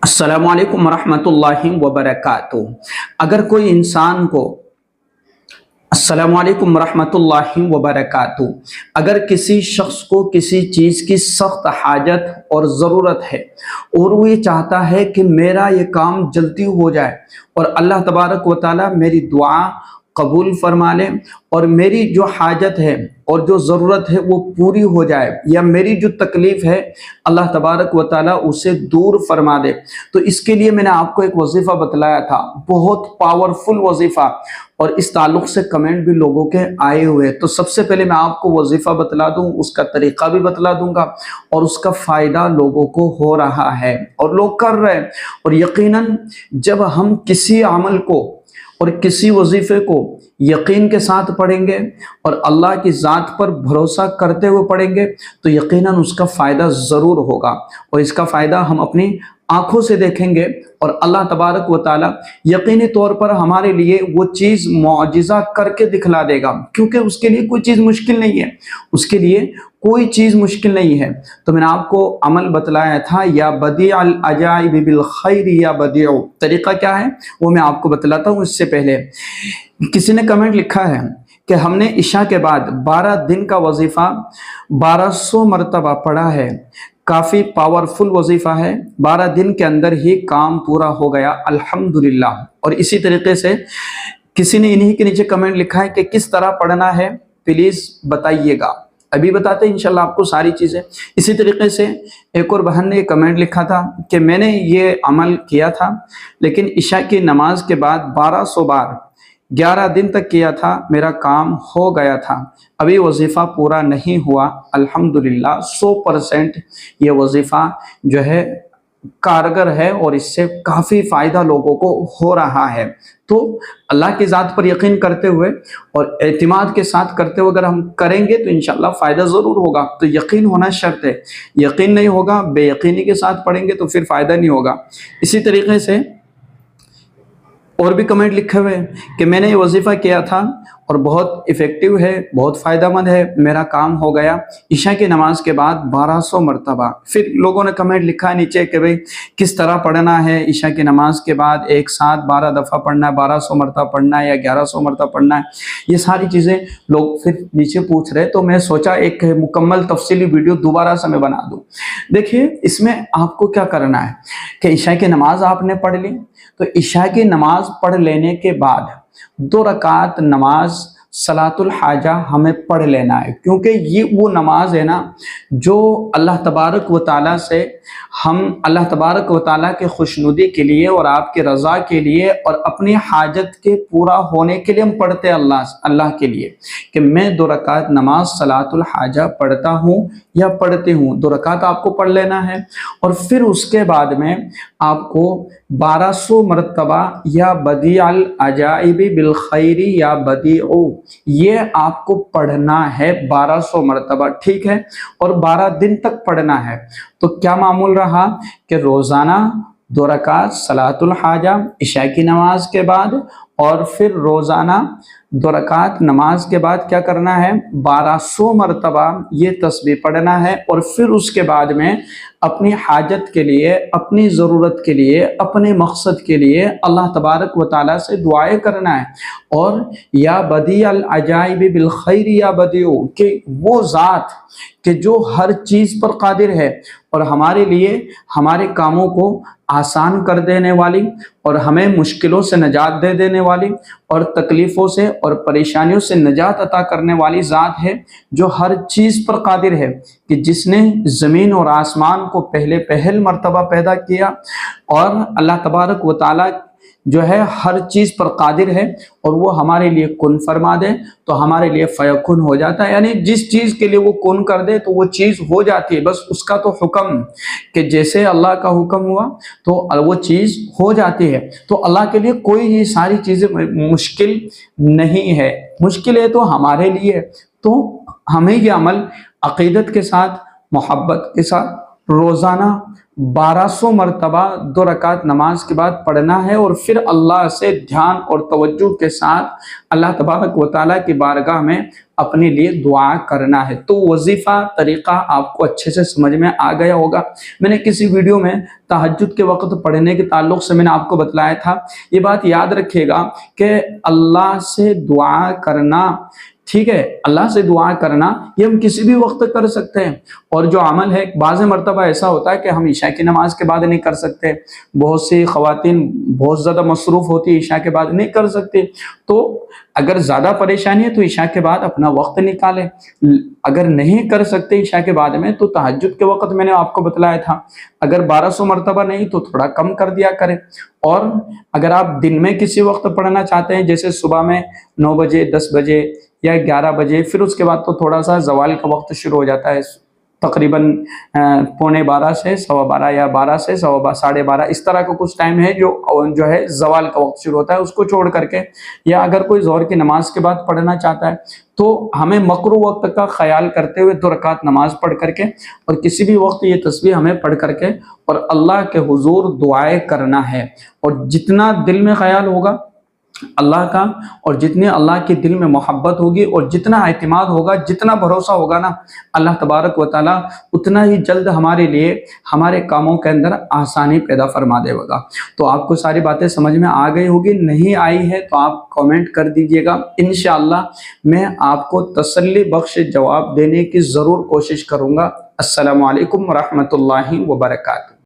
अस्सलामु अलैकुम वरहमतुल्लाहि वबरकातुहू। अगर कोई इंसान को अस्सलामु अलैकुम वरहमतुल्लाहि वबरकातुहू। अगर किसी शख्स को किसी चीज़ की सख्त हाजत और ज़रूरत है और वो ये चाहता है कि मेरा ये काम जल्दी हो जाए और अल्लाह तबारक व तआला मेरी दुआ कबूल फरमा ले और मेरी जो हाजत है और जो ज़रूरत है वो पूरी हो जाए, या मेरी जो तकलीफ़ है अल्लाह तबारक व तआला उसे दूर फरमा दे, तो इसके लिए मैंने आपको एक वजीफ़ा बतलाया था, बहुत पावरफुल वजीफ़ा, और इस ताल्लुक़ से कमेंट भी लोगों के आए हुए। तो सबसे पहले मैं आपको वजीफ़ा बतला दूं, उसका तरीक़ा भी बतला दूंगा और उसका फ़ायदा लोगों को हो रहा है और लोग कर रहे हैं। और यकीनन जब हम किसी अमल को और किसी वजीफ़े को यकीन के साथ पढ़ेंगे और अल्लाह की ज़ात पर भरोसा करते हुए पढ़ेंगे तो यकीनन उसका फ़ायदा ज़रूर होगा, और इसका फ़ायदा हम अपनी आँखों से देखेंगे और अल्लाह तबारक व तआला यकीनी तौर पर हमारे लिए वो चीज़ मौजिज़ा करके दिखला देगा, क्योंकि उसके लिए कोई चीज़ मुश्किल नहीं है, उसके लिए कोई चीज़ मुश्किल नहीं है। तो मैंने आपको अमल बतलाया था, या बदीअल अजाइब बिल खैर या बदीउ, तरीक़ा क्या है वो मैं आपको बतलाता हूँ। इससे पहले किसी ने कमेंट लिखा है कि हमने इशा के बाद 12 दिन का वजीफ़ा 1200 मरतबा पढ़ा है, काफ़ी पावरफुल वजीफ़ा है, 12 दिन के अंदर ही काम पूरा हो गया अल्हम्दुलिल्लाह। और इसी तरीके से किसी ने इन्हीं के नीचे कमेंट लिखा है कि किस तरह पढ़ना है, प्लीज़ बताइएगा। अभी बताते हैं इंशाल्लाह आपको सारी चीज़ें। इसी तरीके से एक और बहन ने कमेंट लिखा था कि मैंने ये अमल किया था, लेकिन इशा की नमाज के बाद 1200 बार 11 दिन तक किया था, मेरा काम हो गया था, अभी वजीफ़ा पूरा नहीं हुआ अल्हम्दुलिल्लाह। 100% ये वजीफ़ा जो है कारगर है और इससे काफ़ी फ़ायदा लोगों को हो रहा है। तो अल्लाह की ज़ात पर यकीन करते हुए और एतिमाद के साथ करते हुए अगर हम करेंगे तो इंशाअल्लाह फ़ायदा ज़रूर होगा। तो यकीन होना शर्त है, यकीन नहीं होगा, बेयकीनी के साथ पढ़ेंगे तो फिर फ़ायदा नहीं होगा। इसी तरीके से और भी कमेंट लिखे हुए कि मैंने ये वजीफ़ा किया था और बहुत इफ़ेक्टिव है, बहुत फ़ायदेमंद है, मेरा काम हो गया इशा की नमाज के बाद 1200 मरतबा। फिर लोगों ने कमेंट लिखा है नीचे कि भाई किस तरह पढ़ना है, इशा की नमाज के बाद एक साथ 12 दफ़ा पढ़ना है, 1200 मरतबा पढ़ना है या 1100 मरतबा पढ़ना है, ये सारी चीज़ें लोग फिर नीचे पूछ रहे। तो मैं सोचा एक मुकम्मल तफसीली वीडियो दोबारा से मैं बना दूँ। देखिए इसमें आपको क्या करना है कि इशा की नमाज आपने पढ़ ली, तो इशा की नमाज पढ़ लेने के बाद 2 रकात नमाज सलातुल हाजा हमें पढ़ लेना है, क्योंकि ये वो नमाज है ना जो अल्लाह तबारक व तआला से हम अल्लाह तबारक व तआला के खुशनुदी के लिए और आपके रज़ा के लिए और अपनी हाजत के पूरा होने के लिए हम पढ़ते हैं अल्लाह के लिए, कि मैं 2 रकात नमाज सलातुल हाजा पढ़ता हूँ या पढ़ती हूँ। 2 रकात आपको पढ़ लेना है और फिर उसके बाद में आपको 1200 मरतबा या बदीअल अजाइबी बिल खैरी या बदीउ, ये आपको पढ़ना है 1200 मरतबा, ठीक है, और 12 दिन तक पढ़ना है। तो क्या मामूल रहा कि रोज़ाना 2 रकात सलातुल हाजा इशा की नमाज के बाद और फिर रोज़ाना 2 रकात नमाज के बाद क्या करना है, 1200 मरतबा ये तस्बीह पढ़ना है, और फिर उसके बाद में अपनी हाजत के लिए, अपनी ज़रूरत के लिए, अपने मकसद के लिए अल्लाह तबारक व तआला से दुआएं करना है। और या बदीअल अजाइब बिल खैर या बदीउ, कि वो ज़ात कि जो हर चीज़ पर कादिर है और हमारे लिए हमारे कामों को आसान कर देने वाली और हमें मुश्किलों से निजात दे देने वाली और तकलीफ़ों से और परेशानियों से निजात अता करने वाली ज़ात है, जो हर चीज़ पर कादिर है, कि जिसने ज़मीन और आसमान को पहल मर्तबा पैदा किया, और अल्लाह तबारक व तआला जो है हर चीज़ पर कादिर है, और वो हमारे लिए कुन फरमा दे तो हमारे लिए फयकुन हो जाता है, यानी जिस चीज़ के लिए वो कुन कर दे तो वो चीज़ हो जाती है, बस उसका तो हुक्म कि जैसे अल्लाह का हुक्म हुआ तो वो चीज़ हो जाती है। तो अल्लाह के लिए कोई ये सारी चीज़ें मुश्किल नहीं है, मुश्किल है तो हमारे लिए। तो हमें ये अमल अक़ीदत के साथ, मोहब्बत के साथ रोज़ाना 1200 मरतबा 2 रकात नमाज के बाद पढ़ना है, और फिर अल्लाह से ध्यान और तवज्जो के साथ اللہ تبارک و تعالیٰ کی بارگاہ میں اپنے لیے دعا کرنا ہے۔ تو وظیفہ طریقہ آپ کو اچھے سے سمجھ میں آ گیا ہوگا۔ میں نے کسی ویڈیو میں تہجد کے وقت پڑھنے کے تعلق سے میں نے آپ کو بتلایا تھا، یہ بات یاد رکھیے گا کہ اللہ سے دعا کرنا، ٹھیک ہے، اللہ سے دعا کرنا یہ ہم کسی بھی وقت کر سکتے ہیں۔ اور جو عمل ہے، بعض مرتبہ ایسا ہوتا ہے کہ ہم عشاء کی نماز کے بعد نہیں کر سکتے، بہت سی خواتین بہت زیادہ مصروف ہوتی، عشاء کے بعد نہیں کر سکتے، تو اگر زیادہ پریشانی ہے تو عشاء کے بعد اپنا وقت نکالیں۔ اگر نہیں کر سکتے عشاء کے بعد میں تو تہجد کے وقت میں نے آپ کو بتلایا تھا، اگر 1200 مرتبہ نہیں تو تھوڑا کم کر دیا کریں۔ اور اگر آپ دن میں کسی وقت پڑھنا چاہتے ہیں، جیسے صبح میں 9 بجے، 10 بجے یا 11 بجے، پھر اس کے بعد تو تھوڑا سا زوال کا وقت شروع ہو جاتا ہے، تقریباً 11:15 سے 12:15 یا 12 سے 12:30 اس طرح کا کچھ ٹائم ہے جو ہے زوال کا وقت شروع ہوتا ہے، اس کو چھوڑ کر کے، یا اگر کوئی ظہر کی نماز کے بعد پڑھنا چاہتا ہے تو ہمیں مکروہ وقت کا خیال کرتے ہوئے 2 رکعت نماز پڑھ کر کے اور کسی بھی وقت یہ تسبیح ہمیں پڑھ کر کے اور اللہ کے حضور دعائیں کرنا ہے۔ اور جتنا دل میں خیال ہوگا اللہ کا، اور جتنے اللہ کے دل میں محبت ہوگی اور جتنا اعتماد ہوگا، جتنا بھروسہ ہوگا نا، اللہ تبارک و تعالیٰ اتنا ہی جلد ہمارے لیے ہمارے کاموں کے اندر آسانی پیدا فرما دے گا۔ تو آپ کو ساری باتیں سمجھ میں آ گئی ہوگی، نہیں آئی ہے تو آپ کامنٹ کر دیجئے گا، انشاءاللہ میں آپ کو تسلی بخش جواب دینے کی ضرور کوشش کروں گا۔ السلام علیکم ورحمۃ اللہ وبرکاتہ۔